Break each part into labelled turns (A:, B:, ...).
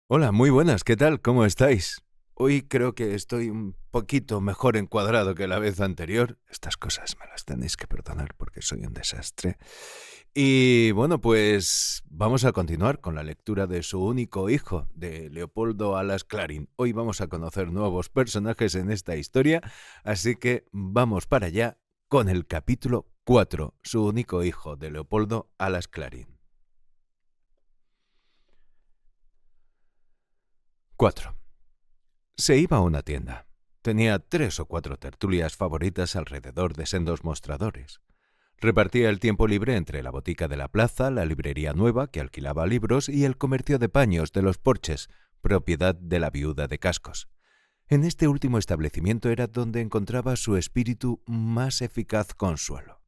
A: Hola, muy buenas, ¿qué tal? ¿Cómo estáis? Hoy creo que estoy un poquito mejor encuadrado que la vez anterior. Estas cosas me las tenéis que perdonar porque soy un desastre. Y bueno, pues vamos a continuar con la lectura de Su único hijo, de Leopoldo Alas Clarín. Hoy vamos a conocer nuevos personajes en esta historia, así que vamos para allá con el capítulo 4, Su único hijo, de Leopoldo Alas Clarín. 4. Se iba a una tienda. Tenía 3 o 4 tertulias favoritas alrededor de sendos mostradores. Repartía el tiempo libre entre la botica de la plaza, la librería nueva que alquilaba libros y el comercio de paños de los Porches, propiedad de la viuda de Cascos. En este último establecimiento era donde encontraba su espíritu más eficaz consuelo.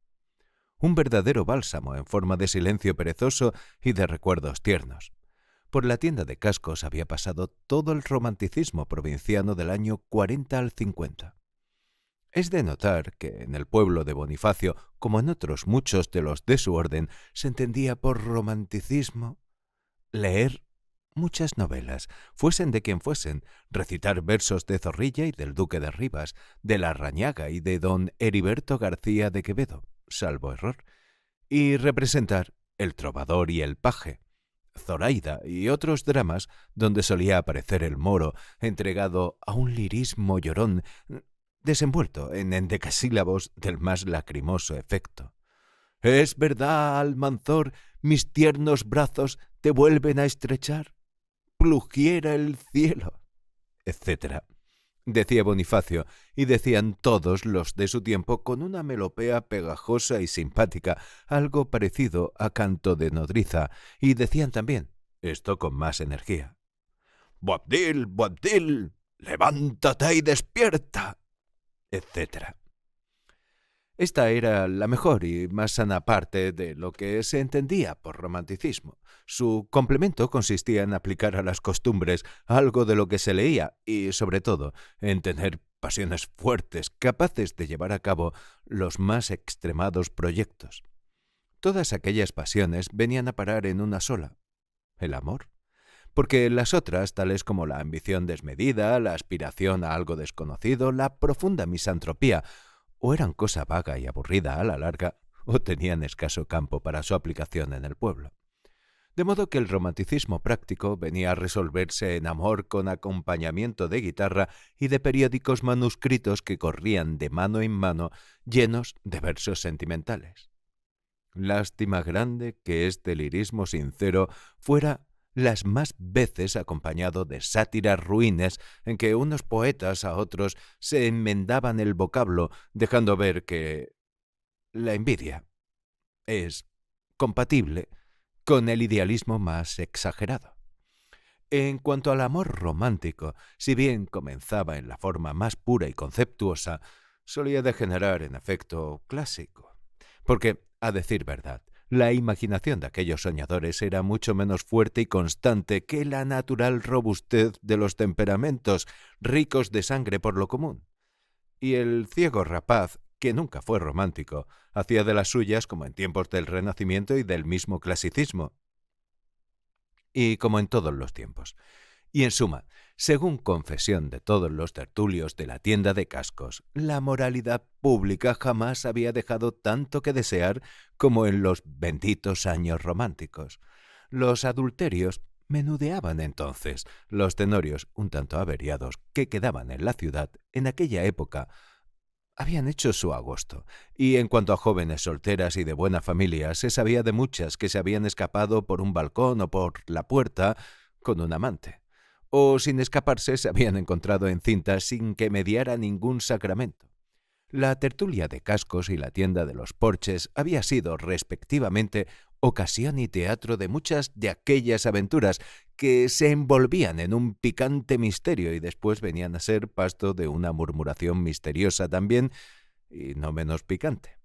A: Un verdadero bálsamo en forma de silencio perezoso y de recuerdos tiernos. Por la tienda de Cascos había pasado todo el romanticismo provinciano del año 40 al 50. Es de notar que en el pueblo de Bonifacio, como en otros muchos de los de su orden, se entendía por romanticismo leer muchas novelas, fuesen de quien fuesen, recitar versos de Zorrilla y del Duque de Rivas, de Larrañaga y de don Heriberto García de Quevedo, salvo error, y representar El trovador y el paje, Zoraida y otros dramas donde solía aparecer el moro entregado a un lirismo llorón desenvuelto en endecasílabos del más lacrimoso efecto. «¿Es verdad, Almanzor, mis tiernos brazos te vuelven a estrechar? Plugiera el cielo», etcétera. Decía Bonifacio, y decían todos los de su tiempo con una melopea pegajosa y simpática, algo parecido a canto de nodriza, y decían también, esto con más energía: «Boabdil, Boabdil, levántate y despierta», etcétera. Esta era la mejor y más sana parte de lo que se entendía por romanticismo. Su complemento consistía en aplicar a las costumbres algo de lo que se leía y, sobre todo, en tener pasiones fuertes capaces de llevar a cabo los más extremados proyectos. Todas aquellas pasiones venían a parar en una sola: el amor. Porque las otras, tales como la ambición desmedida, la aspiración a algo desconocido, la profunda misantropía, o eran cosa vaga y aburrida a la larga, o tenían escaso campo para su aplicación en el pueblo. De modo que el romanticismo práctico venía a resolverse en amor con acompañamiento de guitarra y de periódicos manuscritos que corrían de mano en mano llenos de versos sentimentales. Lástima grande que este lirismo sincero fuera las más veces acompañado de sátiras ruines en que unos poetas a otros se enmendaban el vocablo, dejando ver que la envidia es compatible con el idealismo más exagerado. En cuanto al amor romántico, si bien comenzaba en la forma más pura y conceptuosa, solía degenerar en afecto clásico. Porque, a decir verdad, la imaginación de aquellos soñadores era mucho menos fuerte y constante que la natural robustez de los temperamentos, ricos de sangre por lo común. Y el ciego rapaz, que nunca fue romántico, hacía de las suyas como en tiempos del Renacimiento y del mismo clasicismo, y como en todos los tiempos. Y en suma, según confesión de todos los tertulios de la tienda de Cascos, la moralidad pública jamás había dejado tanto que desear como en los benditos años románticos. Los adulterios menudeaban entonces, los tenorios, un tanto averiados, que quedaban en la ciudad en aquella época, habían hecho su agosto, y en cuanto a jóvenes solteras y de buena familia, se sabía de muchas que se habían escapado por un balcón o por la puerta con un amante, o sin escaparse se habían encontrado encintas sin que mediara ningún sacramento. La tertulia de Cascos y la tienda de los Porches había sido, respectivamente, ocasión y teatro de muchas de aquellas aventuras que se envolvían en un picante misterio y después venían a ser pasto de una murmuración misteriosa también y no menos picante.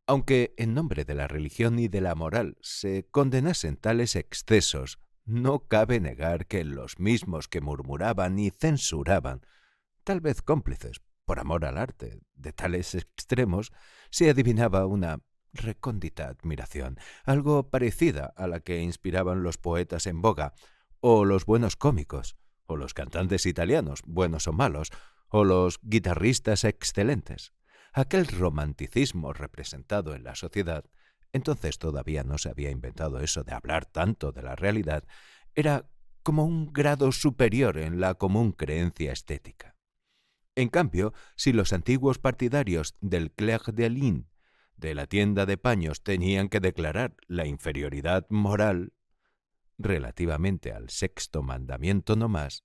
A: Aunque en nombre de la religión y de la moral se condenasen tales excesos, no cabe negar que en los mismos que murmuraban y censuraban, tal vez cómplices, por amor al arte, de tales extremos, se adivinaba una recóndita admiración, algo parecida a la que inspiraban los poetas en boga, o los buenos cómicos, o los cantantes italianos, buenos o malos, o los guitarristas excelentes. Aquel romanticismo representado en la sociedad, entonces todavía no se había inventado eso de hablar tanto de la realidad, era como un grado superior en la común creencia estética. En cambio, si los antiguos partidarios del Clair de Lune, de la tienda de paños, tenían que declarar la inferioridad moral relativamente al sexto mandamiento no más,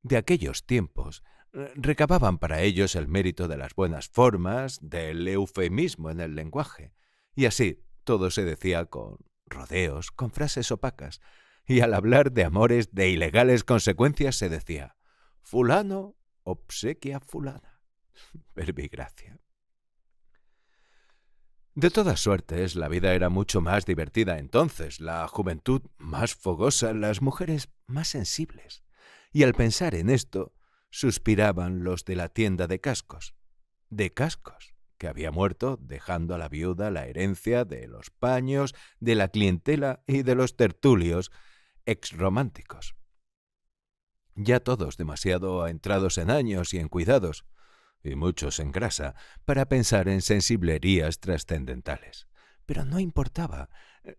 A: de aquellos tiempos, recababan para ellos el mérito de las buenas formas, del eufemismo en el lenguaje, y así todo se decía con rodeos, con frases opacas, y al hablar de amores de ilegales consecuencias se decía «fulano obsequia fulana». Verbigracia. De todas suertes, la vida era mucho más divertida entonces, la juventud más fogosa, las mujeres más sensibles. Y al pensar en esto, suspiraban los de la tienda de cascos, que había muerto dejando a la viuda la herencia de los paños, de la clientela y de los tertulios exrománticos. Ya todos demasiado entrados en años y en cuidados, y muchos en grasa, para pensar en sensiblerías trascendentales. Pero no importaba,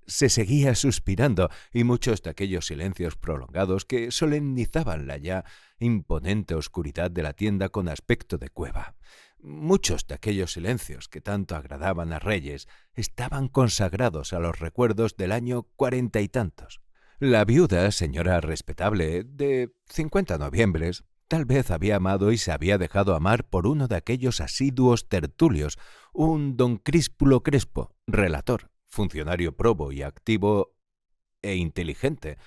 A: se seguía suspirando, y muchos de aquellos silencios prolongados que solemnizaban la ya imponente oscuridad de la tienda con aspecto de cueva. Muchos de aquellos silencios que tanto agradaban a reyes estaban consagrados a los recuerdos del año 40 y tantos. La viuda, señora respetable, de 50 noviembres, tal vez había amado y se había dejado amar por uno de aquellos asiduos tertulios, un don Críspulo Crespo, relator, funcionario probo y activo e inteligente,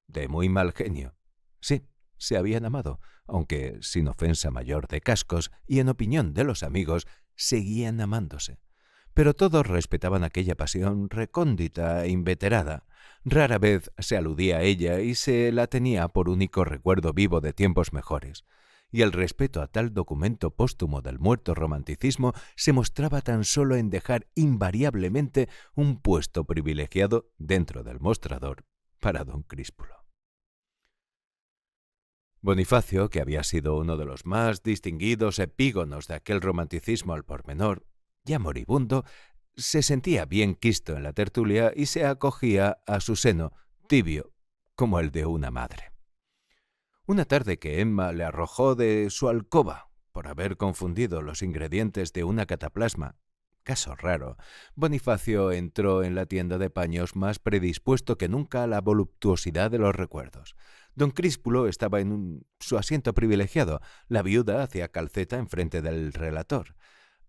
A: de muy mal genio. Sí, se habían amado, aunque sin ofensa mayor de cascos y en opinión de los amigos, seguían amándose. Pero todos respetaban aquella pasión recóndita e inveterada. Rara vez se aludía a ella y se la tenía por único recuerdo vivo de tiempos mejores. Y el respeto a tal documento póstumo del muerto romanticismo se mostraba tan solo en dejar invariablemente un puesto privilegiado dentro del mostrador para don Críspulo. Bonifacio, que había sido uno de los más distinguidos epígonos de aquel romanticismo al pormenor, ya moribundo, se sentía bien quisto en la tertulia y se acogía a su seno, tibio, como el de una madre. Una tarde que Emma le arrojó de su alcoba por haber confundido los ingredientes de una cataplasma, caso raro, Bonifacio entró en la tienda de paños más predispuesto que nunca a la voluptuosidad de los recuerdos. Don Críspulo estaba en su asiento privilegiado, la viuda hacía calceta enfrente del relator.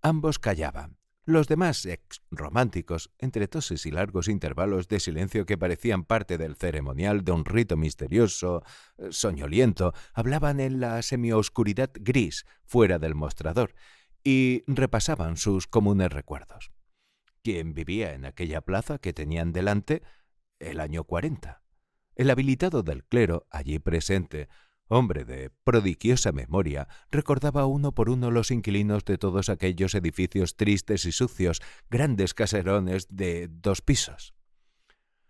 A: Ambos callaban. Los demás ex-románticos, entre toses y largos intervalos de silencio que parecían parte del ceremonial de un rito misterioso, soñoliento, hablaban en la semioscuridad gris fuera del mostrador y repasaban sus comunes recuerdos. ¿Quién vivía en aquella plaza que tenían delante? El año 40. El habilitado del clero, allí presente, hombre de prodigiosa memoria, recordaba uno por uno los inquilinos de todos aquellos edificios tristes y sucios, grandes caserones de 2 pisos.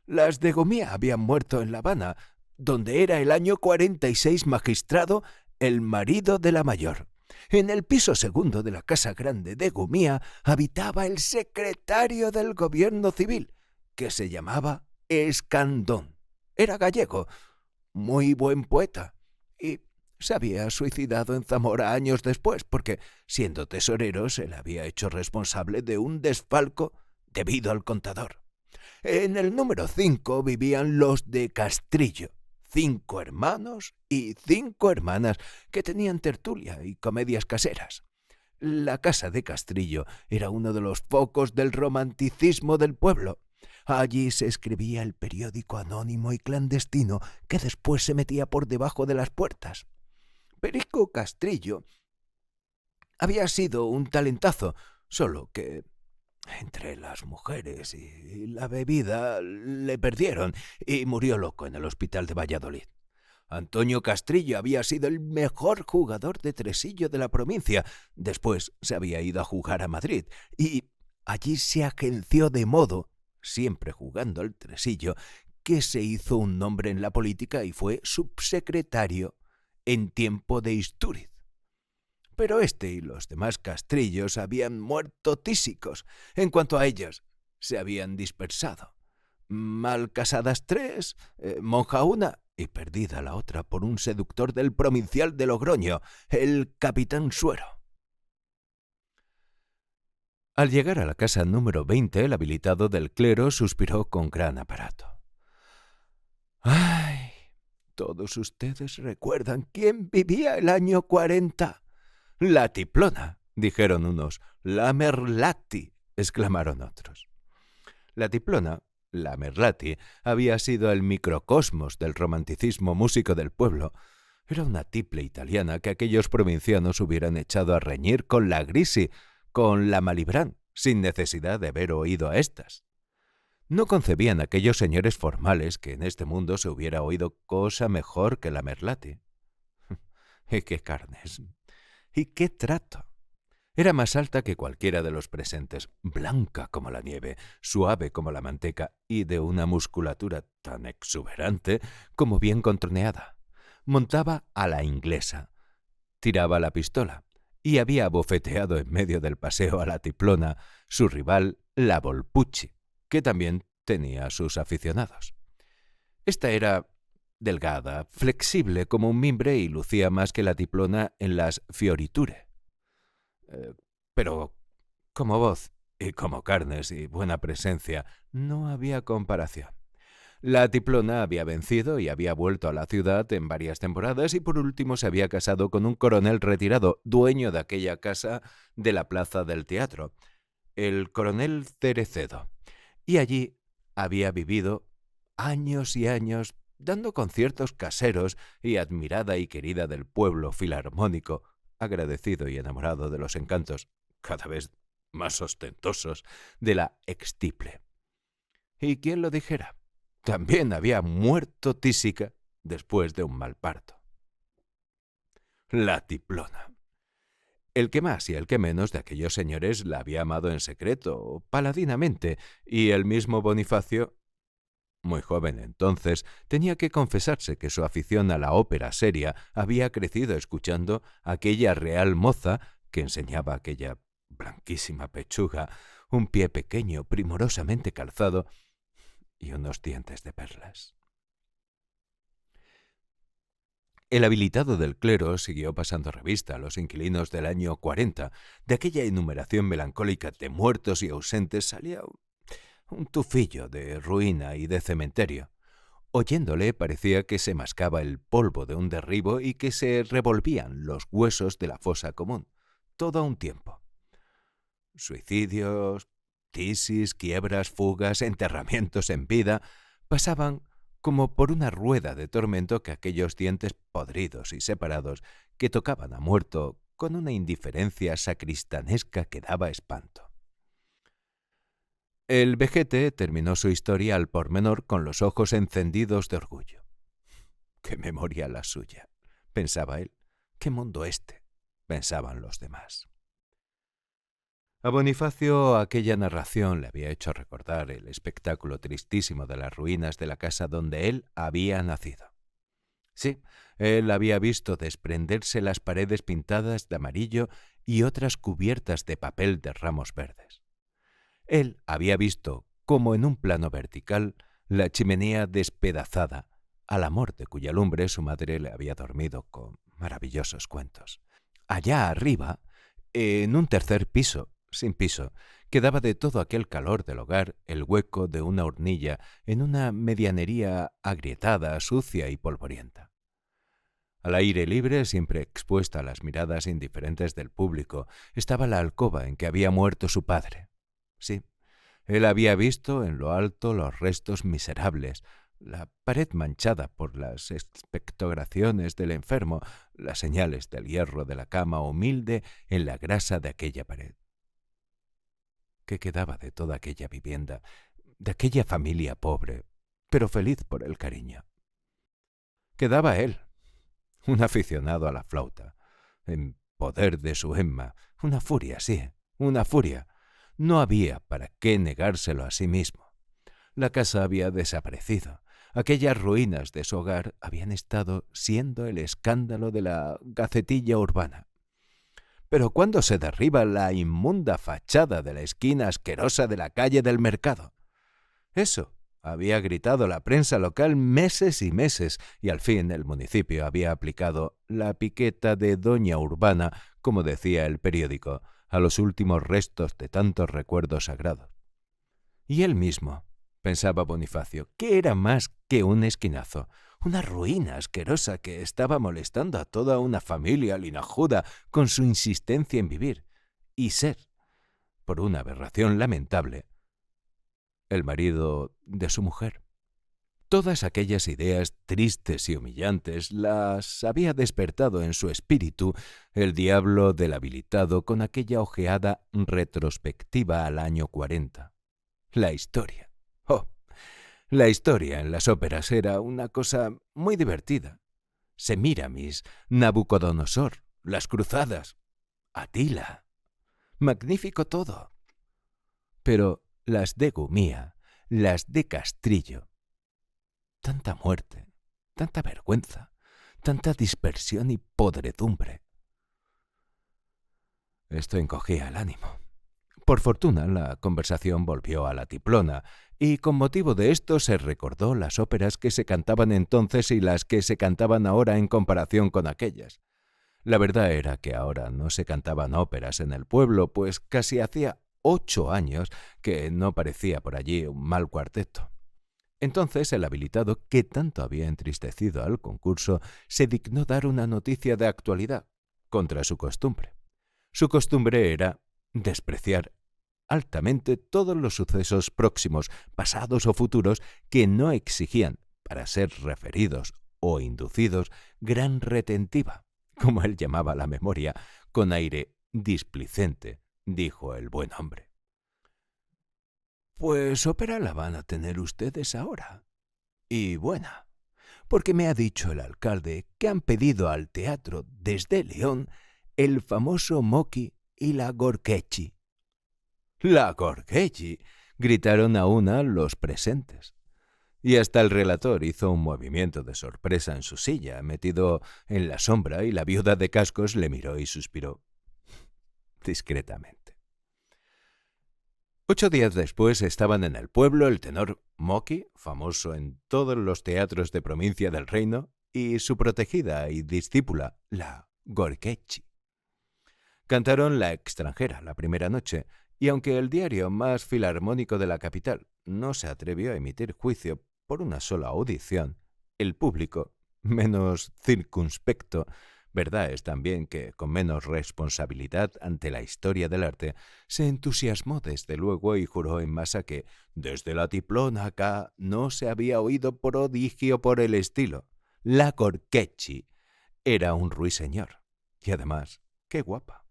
A: Las de Gomía habían muerto en La Habana, donde era el año 46 magistrado el marido de la mayor. En el piso segundo de la casa grande de Gomía habitaba el secretario del gobierno civil, que se llamaba Escandón. Era gallego, muy buen poeta, y se había suicidado en Zamora años después porque, siendo tesorero, se le había hecho responsable de un desfalco debido al contador. En el número 5 vivían los de Castrillo, 5 hermanos y 5 hermanas que tenían tertulia y comedias caseras. La casa de Castrillo era uno de los focos del romanticismo del pueblo. Allí se escribía el periódico anónimo y clandestino que después se metía por debajo de las puertas. Perico Castrillo había sido un talentazo, solo que entre las mujeres y la bebida le perdieron y murió loco en el hospital de Valladolid. Antonio Castrillo había sido el mejor jugador de tresillo de la provincia. Después se había ido a jugar a Madrid y allí se agenció de modo, siempre jugando al tresillo, que se hizo un nombre en la política y fue subsecretario en tiempo de Istúriz. Pero este y los demás castrillos habían muerto tísicos. En cuanto a ellas, se habían dispersado. Mal casadas 3, monja una y perdida la otra por un seductor del provincial de Logroño, el capitán Suero. Al llegar a la casa número 20, el habilitado del clero suspiró con gran aparato. ¡Ay! Todos ustedes recuerdan quién vivía el año 40. La Tiplona, dijeron unos. La Merlati, exclamaron otros. La Tiplona, la Merlati, había sido el microcosmos del romanticismo músico del pueblo. Era una tiple italiana que aquellos provincianos hubieran echado a reñir con la Grisi, con la Malibran, sin necesidad de haber oído a estas. No concebían aquellos señores formales que en este mundo se hubiera oído cosa mejor que la Merlati. ¡Y qué carnes! ¡Y qué trato! Era más alta que cualquiera de los presentes, blanca como la nieve, suave como la manteca y de una musculatura tan exuberante como bien contorneada. Montaba a la inglesa, tiraba la pistola y había bofeteado en medio del paseo a la Tiplona, su rival, la Volpucci, que también tenía sus aficionados. Esta era delgada, flexible como un mimbre y lucía más que la Tiplona en las fioriture. Pero como voz y como carnes y buena presencia no había comparación. La Tiplona había vencido y había vuelto a la ciudad en varias temporadas y por último se había casado con un coronel retirado, dueño de aquella casa de la plaza del teatro, el coronel Cerecedo. Y allí había vivido años y años dando conciertos caseros y admirada y querida del pueblo filarmónico, agradecido y enamorado de los encantos, cada vez más ostentosos, de la extiple. ¿Y quién lo dijera? También había muerto tísica después de un mal parto. La Tiplona. El que más y el que menos de aquellos señores la había amado en secreto, paladinamente, y el mismo Bonifacio, muy joven entonces, tenía que confesarse que su afición a la ópera seria había crecido escuchando a aquella real moza que enseñaba aquella blanquísima pechuga, un pie pequeño primorosamente calzado y unos dientes de perlas. El habilitado del clero siguió pasando revista a los inquilinos del año 40. De aquella enumeración melancólica de muertos y ausentes salía un tufillo de ruina y de cementerio. Oyéndole parecía que se mascaba el polvo de un derribo y que se revolvían los huesos de la fosa común, todo a un tiempo. Suicidios, tisis, quiebras, fugas, enterramientos en vida pasaban como por una rueda de tormento que aquellos dientes podridos y separados que tocaban a muerto con una indiferencia sacristanesca que daba espanto. El vejete terminó su historia al pormenor con los ojos encendidos de orgullo. ¡Qué memoria la suya!, pensaba él. ¡Qué mundo este!, pensaban los demás. A Bonifacio aquella narración le había hecho recordar el espectáculo tristísimo de las ruinas de la casa donde él había nacido. Sí, él había visto desprenderse las paredes pintadas de amarillo y otras cubiertas de papel de ramos verdes. Él había visto, como en un plano vertical, la chimenea despedazada, al amor de cuya lumbre su madre le había dormido con maravillosos cuentos. Allá arriba, en un tercer piso, sin piso, quedaba de todo aquel calor del hogar el hueco de una hornilla en una medianería agrietada, sucia y polvorienta. Al aire libre, siempre expuesta a las miradas indiferentes del público, estaba la alcoba en que había muerto su padre. Sí, él había visto en lo alto los restos miserables, la pared manchada por las expectoraciones del enfermo, las señales del hierro de la cama humilde en la grasa de aquella pared. ¿Qué quedaba de toda aquella vivienda, de aquella familia pobre, pero feliz por el cariño? Quedaba él, un aficionado a la flauta, en poder de su Emma, una furia, sí, una furia. No había para qué negárselo a sí mismo. La casa había desaparecido. Aquellas ruinas de su hogar habían estado siendo el escándalo de la gacetilla urbana. Pero ¿cuándo se derriba la inmunda fachada de la esquina asquerosa de la calle del Mercado? Eso había gritado la prensa local meses y meses, y al fin el municipio había aplicado la piqueta de Doña Urbana, como decía el periódico, a los últimos restos de tantos recuerdos sagrados. Y él mismo, pensaba Bonifacio, ¿qué era más que un esquinazo? Una ruina asquerosa que estaba molestando a toda una familia linajuda con su insistencia en vivir y ser, por una aberración lamentable, el marido de su mujer. Todas aquellas ideas tristes y humillantes las había despertado en su espíritu el diablo del habilitado con aquella ojeada retrospectiva al año 40. La historia. Oh, la historia en las óperas era una cosa muy divertida. Semíramis, Nabucodonosor, las cruzadas, Atila. Magnífico todo. Pero las de Gumía, las de Castrillo. Tanta muerte, tanta vergüenza, tanta dispersión y podredumbre. Esto encogía el ánimo. Por fortuna, la conversación volvió a la tiplona, y con motivo de esto se recordó las óperas que se cantaban entonces y las que se cantaban ahora en comparación con aquellas. La verdad era que ahora no se cantaban óperas en el pueblo, pues casi hacía 8 años que no parecía por allí un mal cuarteto. Entonces el habilitado, que tanto había entristecido al concurso, se dignó dar una noticia de actualidad, contra su costumbre. Su costumbre era despreciar altamente todos los sucesos próximos, pasados o futuros que no exigían, para ser referidos o inducidos, gran retentiva, como él llamaba la memoria, con aire displicente, dijo el buen hombre. Pues ópera la van a tener ustedes ahora. Y buena, porque me ha dicho el alcalde que han pedido al teatro desde León el famoso Mochi y la Gorkechi. ¡La Gorkechi!, gritaron a una los presentes. Y hasta el relator hizo un movimiento de sorpresa en su silla, metido en la sombra, y la viuda de cascos le miró y suspiró discretamente. 8 días después estaban en el pueblo el tenor Mochi, famoso en todos los teatros de provincia del reino, y su protegida y discípula, la Gorkechi. Cantaron La extranjera la primera noche, y aunque el diario más filarmónico de la capital no se atrevió a emitir juicio por una sola audición, el público, menos circunspecto, verdad es también que con menos responsabilidad ante la historia del arte, se entusiasmó desde luego y juró en masa que desde la tiplona acá no se había oído prodigio por el estilo. La Gorkechi era un ruiseñor. Y además, qué guapa,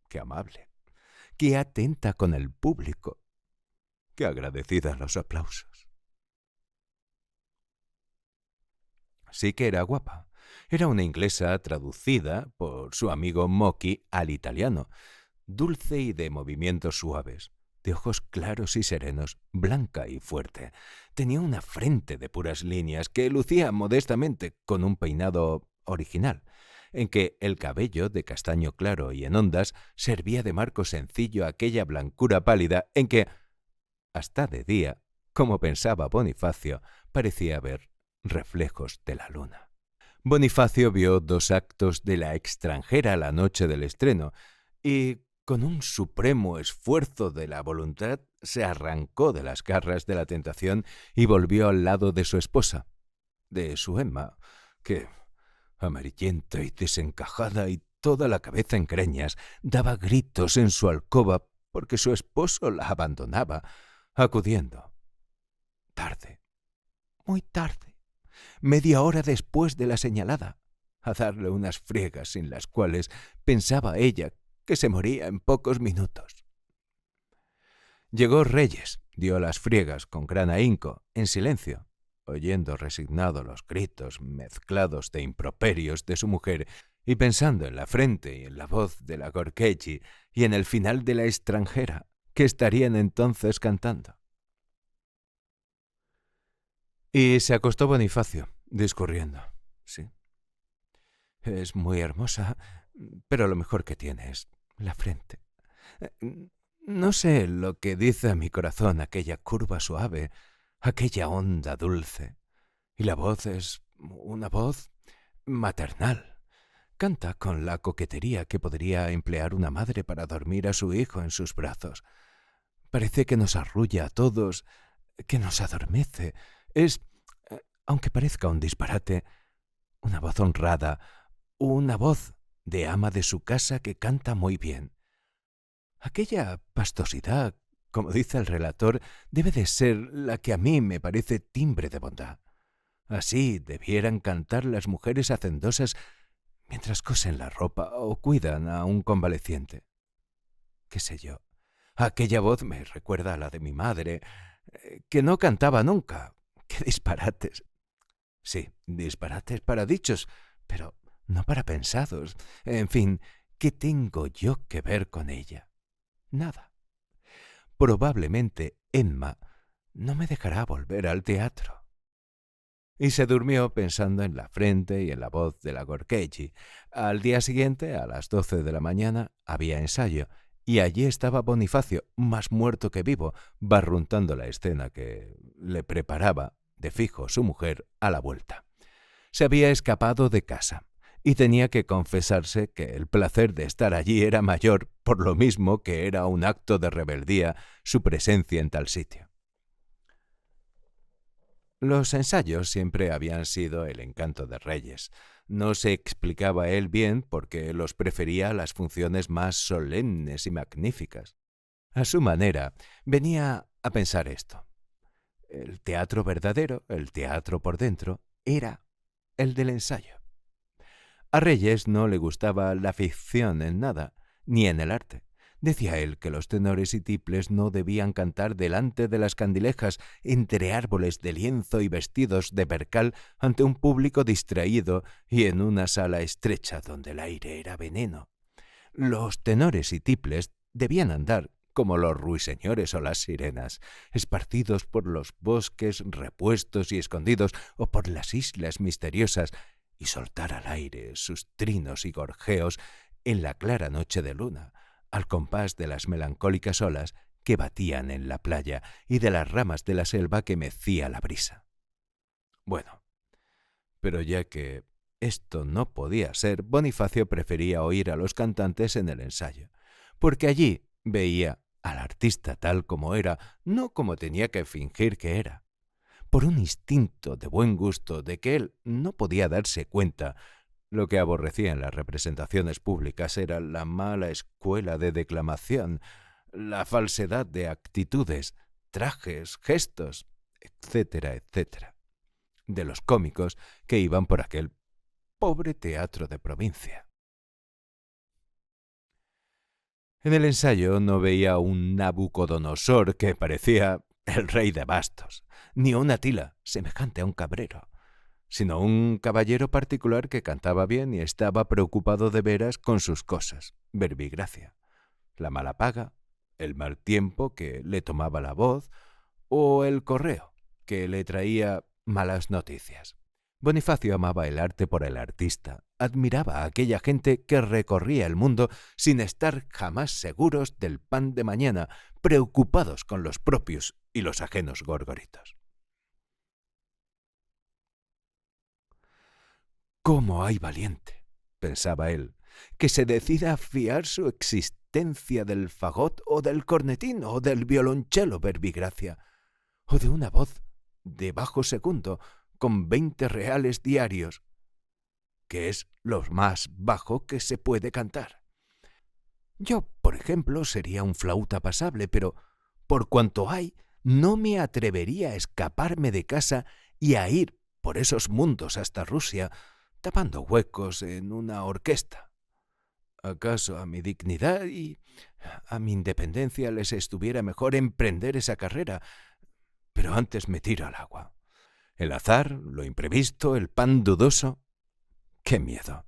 A: qué amable, qué atenta con el público, qué agradecida a los aplausos. Sí que era guapa. Era una inglesa traducida por su amigo Mochi al italiano, dulce y de movimientos suaves, de ojos claros y serenos, blanca y fuerte. Tenía una frente de puras líneas que lucía modestamente con un peinado original, en que el cabello, de castaño claro y en ondas, servía de marco sencillo a aquella blancura pálida en que, hasta de día, como pensaba Bonifacio, parecía haber reflejos de la luna. Bonifacio vio 2 actos de La extranjera la noche del estreno y, con un supremo esfuerzo de la voluntad, se arrancó de las garras de la tentación y volvió al lado de su esposa, de su Emma, que, amarillenta y desencajada y toda la cabeza en greñas, daba gritos en su alcoba porque su esposo la abandonaba, acudiendo tarde, muy tarde, media hora después de la señalada, a darle unas friegas sin las cuales pensaba ella que se moría en pocos minutos. Llegó Reyes, dio las friegas con gran ahínco, en silencio, oyendo resignado los gritos mezclados de improperios de su mujer y pensando en la frente y en la voz de la Gorkechi y en el final de La extranjera, que estarían entonces cantando. Y se acostó Bonifacio, discurriendo. Sí, es muy hermosa, pero lo mejor que tiene es la frente. No sé lo que dice a mi corazón aquella curva suave, aquella onda dulce. Y la voz es una voz maternal. Canta con la coquetería que podría emplear una madre para dormir a su hijo en sus brazos. Parece que nos arrulla a todos, que nos adormece. Es, aunque parezca un disparate, una voz honrada, una voz de ama de su casa que canta muy bien. Aquella pastosidad, como dice el relator, debe de ser la que a mí me parece timbre de bondad. Así debieran cantar las mujeres hacendosas mientras cosen la ropa o cuidan a un convaleciente. ¿Qué sé yo? Aquella voz me recuerda a la de mi madre, que no cantaba nunca. ¡Qué disparates! Sí, disparates para dichos, pero no para pensados. En fin, ¿qué tengo yo que ver con ella? Nada. Probablemente Emma no me dejará volver al teatro. Y se durmió pensando en la frente y en la voz de la Gorkeji. Al día siguiente, a las 12 de la mañana, había ensayo, y allí estaba Bonifacio, más muerto que vivo, barruntando la escena que le preparaba, de fijo, su mujer a la vuelta. Se había escapado de casa, y tenía que confesarse que el placer de estar allí era mayor, por lo mismo que era un acto de rebeldía su presencia en tal sitio. Los ensayos siempre habían sido el encanto de Reyes. No se explicaba él bien por qué los prefería a las funciones más solemnes y magníficas. A su manera, venía a pensar esto. El teatro verdadero, el teatro por dentro, era el del ensayo. A Reyes no le gustaba la ficción en nada, ni en el arte. Decía él que los tenores y tiples no debían cantar delante de las candilejas, entre árboles de lienzo y vestidos de percal, ante un público distraído y en una sala estrecha donde el aire era veneno. Los tenores y tiples debían andar como los ruiseñores o las sirenas, esparcidos por los bosques repuestos y escondidos o por las islas misteriosas, y soltar al aire sus trinos y gorjeos en la clara noche de luna, al compás de las melancólicas olas que batían en la playa y de las ramas de la selva que mecía la brisa. Bueno, pero ya que esto no podía ser, Bonifacio prefería oír a los cantantes en el ensayo, porque allí veía al artista tal como era, no como tenía que fingir que era. Por un instinto de buen gusto de que él no podía darse cuenta, lo que aborrecía en las representaciones públicas era la mala escuela de declamación, la falsedad de actitudes, trajes, gestos, etcétera, etcétera, de los cómicos que iban por aquel pobre teatro de provincia. En el ensayo no veía un Nabucodonosor que parecía el rey de bastos, ni un Atila semejante a un cabrero, sino un caballero particular que cantaba bien y estaba preocupado de veras con sus cosas, verbigracia, la mala paga, el mal tiempo que le tomaba la voz, o el correo que le traía malas noticias. Bonifacio amaba el arte por el artista, admiraba a aquella gente que recorría el mundo sin estar jamás seguros del pan de mañana, preocupados con los propios y los ajenos gorgoritos. ¿Cómo hay valiente?, pensaba él, que se decida a fiar su existencia del fagot o del cornetín o del violonchelo verbigracia, o de una voz de bajo segundo con 20 reales diarios, que es lo más bajo que se puede cantar. Yo, por ejemplo, sería un flauta pasable, pero por cuanto hay, no me atrevería a escaparme de casa y a ir por esos mundos hasta Rusia, tapando huecos en una orquesta. ¿Acaso a mi dignidad y a mi independencia les estuviera mejor emprender esa carrera? Pero antes me tiro al agua. El azar, lo imprevisto, el pan dudoso. ¡Qué miedo!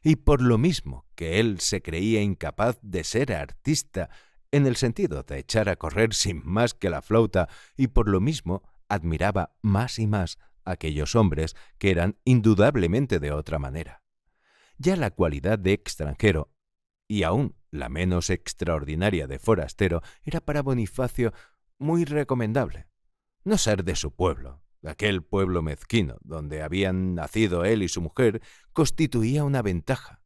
A: Y por lo mismo que él se creía incapaz de ser artista, en el sentido de echar a correr sin más que la flauta, y por lo mismo admiraba más y más a aquellos hombres que eran indudablemente de otra manera. Ya la cualidad de extranjero, y aún la menos extraordinaria de forastero, era para Bonifacio muy recomendable. No ser de su pueblo, de aquel pueblo mezquino donde habían nacido él y su mujer, constituía una ventaja.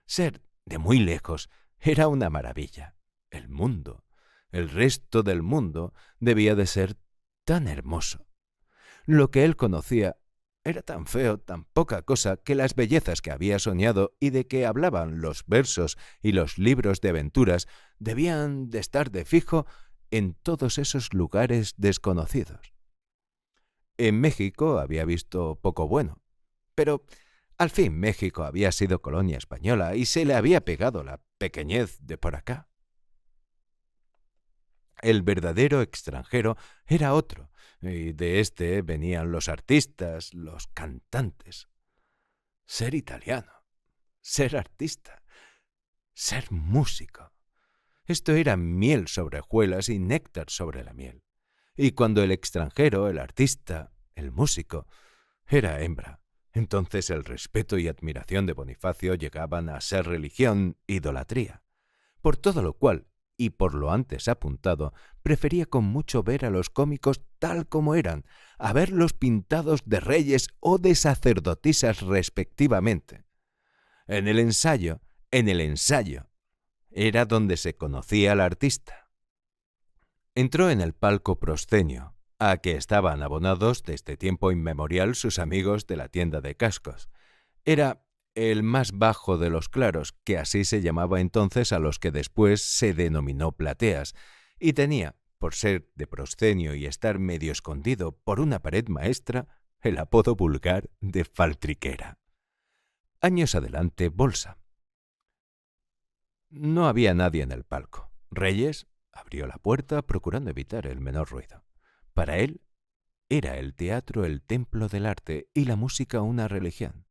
A: Ser de muy lejos era una maravilla. El mundo, el resto del mundo, debía de ser tan hermoso. Lo que él conocía era tan feo, tan poca cosa, que las bellezas que había soñado y de que hablaban los versos y los libros de aventuras debían de estar de fijo en todos esos lugares desconocidos. En México había visto poco bueno, pero al fin México había sido colonia española y se le había pegado la pequeñez de por acá. El verdadero extranjero era otro, y de éste venían los artistas, los cantantes. Ser italiano, ser artista, ser músico. Esto era miel sobre hojuelas y néctar sobre la miel. Y cuando el extranjero, el artista, el músico, era hembra, entonces el respeto y admiración de Bonifacio llegaban a ser religión, idolatría. Por todo lo cual, y por lo antes apuntado, prefería con mucho ver a los cómicos tal como eran, a verlos pintados de reyes o de sacerdotisas respectivamente. En el ensayo, era donde se conocía al artista. Entró en el palco proscenio, a que estaban abonados desde tiempo inmemorial sus amigos de la tienda de cascos. Era el más bajo de los claros, que así se llamaba entonces a los que después se denominó plateas, y tenía, por ser de proscenio y estar medio escondido por una pared maestra, el apodo vulgar de faltriquera. Años adelante, bolsa. No había nadie en el palco. Reyes abrió la puerta procurando evitar el menor ruido. Para él era el teatro el templo del arte y la música una religión.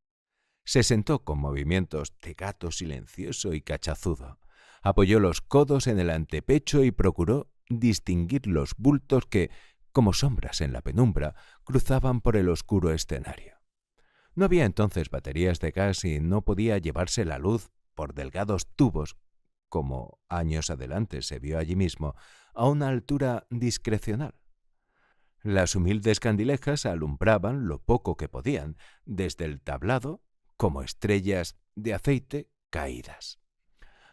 A: Se sentó con movimientos de gato silencioso y cachazudo. Apoyó los codos en el antepecho y procuró distinguir los bultos que, como sombras en la penumbra, cruzaban por el oscuro escenario. No había entonces baterías de gas y no podía llevarse la luz por delgados tubos, como años adelante se vio allí mismo, a una altura discrecional. Las humildes candilejas alumbraban lo poco que podían, desde el tablado, como estrellas de aceite caídas.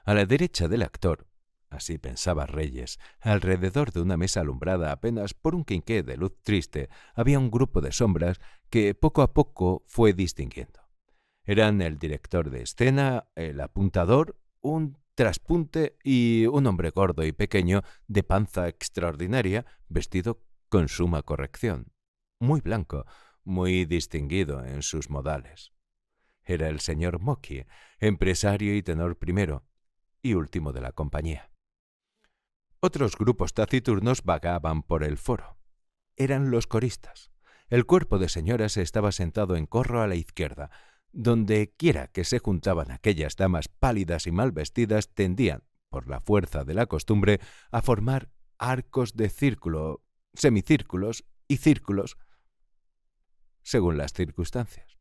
A: A la derecha del actor, así pensaba Reyes, alrededor de una mesa alumbrada apenas por un quinqué de luz triste, había un grupo de sombras que poco a poco fue distinguiendo. Eran el director de escena, el apuntador, un traspunte y un hombre gordo y pequeño, de panza extraordinaria, vestido con suma corrección, muy blanco, muy distinguido en sus modales. Era el señor Mocky, empresario y tenor primero y último de la compañía. Otros grupos taciturnos vagaban por el foro. Eran los coristas. El cuerpo de señoras estaba sentado en corro a la izquierda. Donde quiera que se juntaban aquellas damas pálidas y mal vestidas, tendían, por la fuerza de la costumbre, a formar arcos de círculo, semicírculos y círculos, según las circunstancias.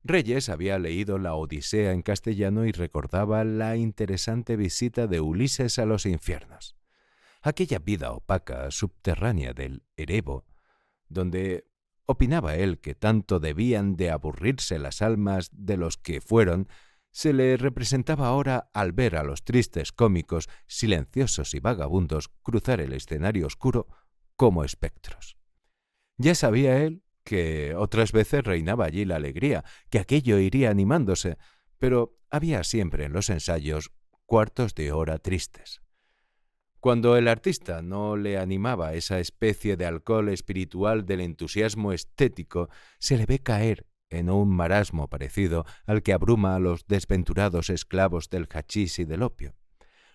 A: Reyes había leído la Odisea en castellano y recordaba la interesante visita de Ulises a los infiernos. Aquella vida opaca, subterránea del Erebo, donde opinaba él que tanto debían de aburrirse las almas de los que fueron, se le representaba ahora al ver a los tristes cómicos, silenciosos y vagabundos, cruzar el escenario oscuro como espectros. Ya sabía él que otras veces reinaba allí la alegría, que aquello iría animándose, pero había siempre en los ensayos cuartos de hora tristes. Cuando el artista no le animaba esa especie de alcohol espiritual del entusiasmo estético, se le ve caer en un marasmo parecido al que abruma a los desventurados esclavos del hachís y del opio.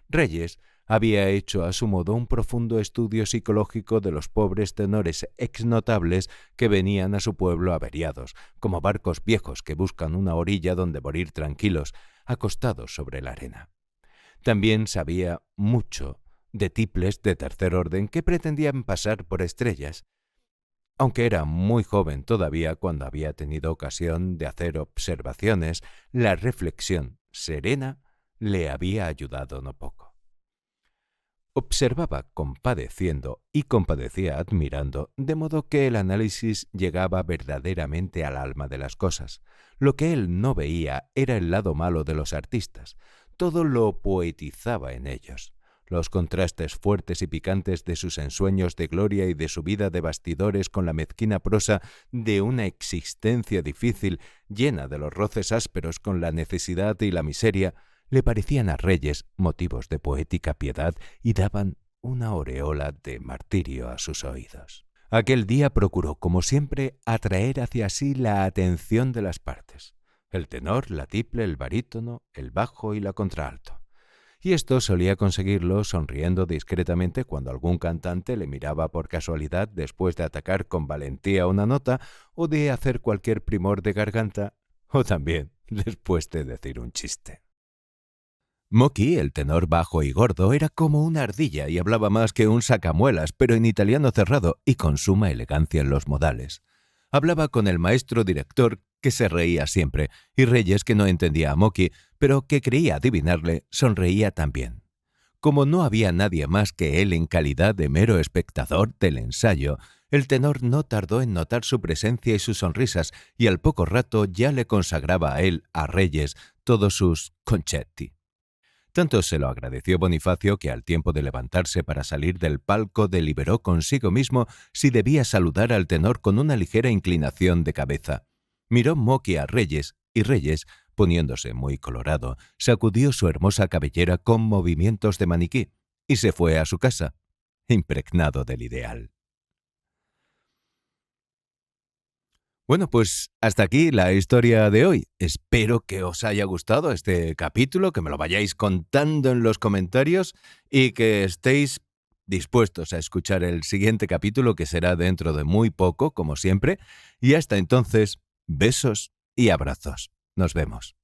A: Reyes había hecho a su modo un profundo estudio psicológico de los pobres tenores exnotables que venían a su pueblo averiados, como barcos viejos que buscan una orilla donde morir tranquilos, acostados sobre la arena. También sabía mucho de tiples de tercer orden que pretendían pasar por estrellas, Aunque era muy joven todavía cuando había tenido ocasión de hacer observaciones, la reflexión serena le había ayudado no poco. Observaba compadeciendo y compadecía admirando, de modo que el análisis llegaba verdaderamente al alma de las cosas. Lo que él no veía era el lado malo de los artistas. Todo lo poetizaba en ellos. Los contrastes fuertes y picantes de sus ensueños de gloria y de su vida de bastidores con la mezquina prosa de una existencia difícil, llena de los roces ásperos con la necesidad y la miseria, le parecían a Reyes motivos de poética piedad y daban una aureola de martirio a sus oídos. Aquel día procuró, como siempre, atraer hacia sí la atención de las partes: el tenor, la tiple, el barítono, el bajo y la contralto. Y esto solía conseguirlo sonriendo discretamente cuando algún cantante le miraba por casualidad después de atacar con valentía una nota o de hacer cualquier primor de garganta, o también después de decir un chiste. Mocky, el tenor bajo y gordo, era como una ardilla y hablaba más que un sacamuelas, pero en italiano cerrado y con suma elegancia en los modales. Hablaba con el maestro director, que se reía siempre, y Reyes, que no entendía a Mocky, pero que creía adivinarle, sonreía también. Como no había nadie más que él en calidad de mero espectador del ensayo, el tenor no tardó en notar su presencia y sus sonrisas, y al poco rato ya le consagraba a él, a Reyes, todos sus concerti. Tanto se lo agradeció Bonifacio que al tiempo de levantarse para salir del palco deliberó consigo mismo si debía saludar al tenor con una ligera inclinación de cabeza. Miró Mocky a Reyes, y Reyes, poniéndose muy colorado, sacudió su hermosa cabellera con movimientos de maniquí y se fue a su casa, impregnado del ideal. Bueno, pues hasta aquí la historia de hoy. Espero que os haya gustado este capítulo, que me lo vayáis contando en los comentarios y que estéis dispuestos a escuchar el siguiente capítulo, que será dentro de muy poco, como siempre. Y hasta entonces, besos y abrazos. Nos vemos.